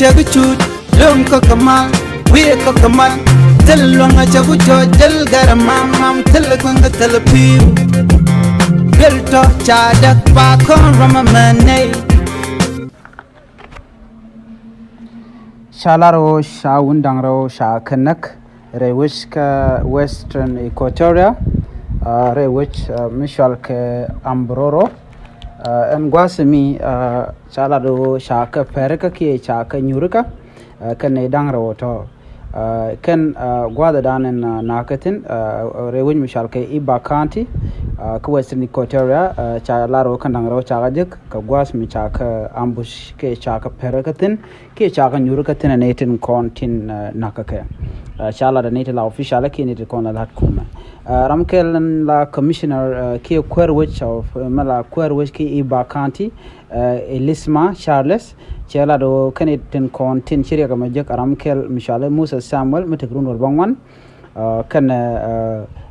chaguchut lum ko kamal we ko kamal telonga chagucho jel garamam telkwanga telpi belto chadak pa kon ramamane Shalaro sha wundangro sha kanak rewish ka Western Equatoria rewish Michel ke Ambroro en gwasemi shalaro sha ka perka ki sha ka nyurka kan ne dangro to kan gwada danen nakatin rewish Michel ke Iba County ka Western Equatoria cha laro kan dangro cha gajik ka gwas mi cha ka ambush ke cha ka perakatin ke cha ka nyurkatin netin kontin nakake shala da netin la official ke netin kon la kuma ramkel la commissioner ke kwerwich of mala kwerwich ke Iba County Elisma Charles chala do kanetin kontin shirya ga majak ramkel mishale Musa Samuel mutagrun bangwan kan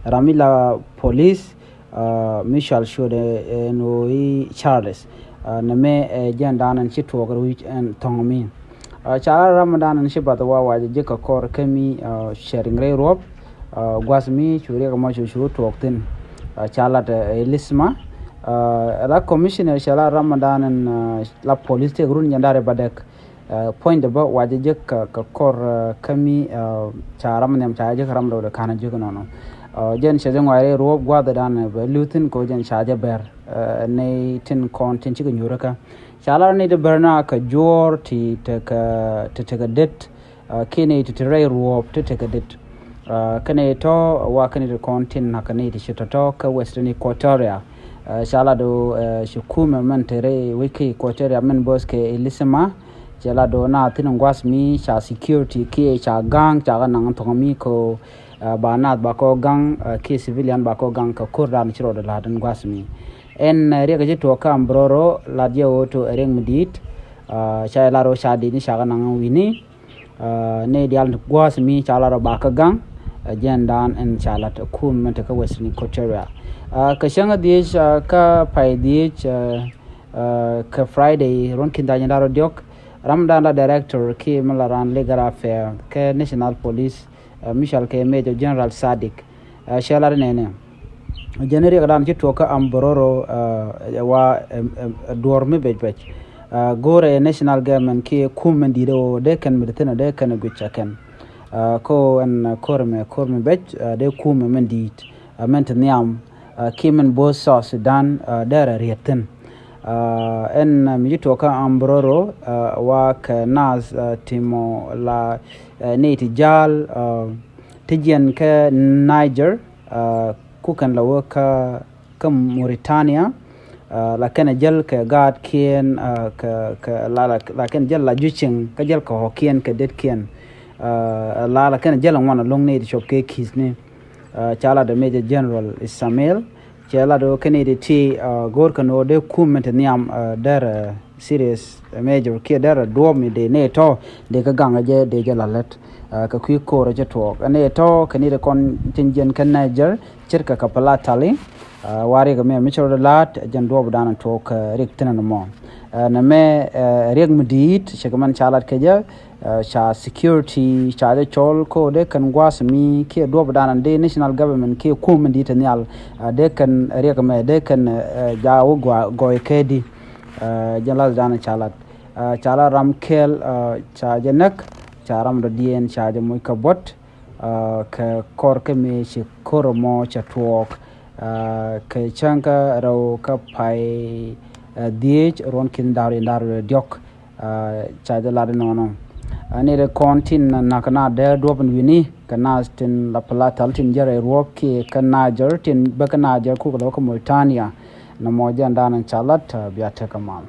ramila police Michel shode no Charles na me jandan an chito gar which and tongomi chala ramadan an shibata wa waje ka kor kami sharing re rob gwasmi chure ga ma shuru toktin chala da Elisma la commissioner chala ramadan an la police te grun nyandare badek point about waje ka kor kami chara manem chaje karam do kana jigno jen shaje ngware rob gwada dan lutin ko jen shaje ber ne tin kontin ci nyuraka chala ne de berna ka jor ti te ka det kene ti tere rob te ka det kane to wa kane de kontin na kane ti shito ka Western Equatoria chala do shukuma man tere wiki Equatoria men boske Elisma chala do na tin ngwasmi cha security ki cha gang cha nang thongi ko banat bako gang ki civilian bako gang ka kurdan chiro de ladan gwasmi en rega je to ka ambroro ladje oto reng medit cha laro shadi ni shaga nang wini ne dial gwasmi cha laro baka gang jendan en chalat kum mente ka Western Equatoria ka shanga die ka pai die ka Friday ron kinda nyaro diok Ramadan la director ki malaran legal affair ke National Police Michel ke Major General Sadik shalar nene jeneri gadan ci to ka ambororo wa dorme bejbej gore national government ki kumendi do de kan militena de kan guchaken ko en korme bej de kume mendit ment niam ki men bo so Sudan dara rieten en mi to ka ambororo wa ka nas timo la neti jal tijen ka Niger kukan lawa ka Mauritania la kana jal ka gad kien ka la kana jal la juching ka jal ka hokien ka det kien la kana jal wana long neti shop ke kisne chala da Major General Ismail chala do kanedi ti gor kano de kument niam der serious major ki der do mi de ne to de ka ganga je de jalalet ka ku ko re to ne to kani de kon tingen kan Niger cirka ka pala tali wari ga me mi choro lat jan do budan to ka rik tinan mo na me reg mudit shagaman chalat ke ja cha security cha de chol ko de kan gwasmi ki do budan de national government ki ku mudit nyal de kan reg me de kan jawo go kedi jalal dana chalat chala ramkel cha jenak charam do dien cha de moy ka bot ka kor ke me shi koromo cha tuok ka chanka raw ka pai diech ron kin dar diok cha de la no ani re kontin nakana de doben wini kana tin la palatal tin jare rop ki kanajer tin bakanajer ku ko Mauritania na moja ndana chalat biata kamal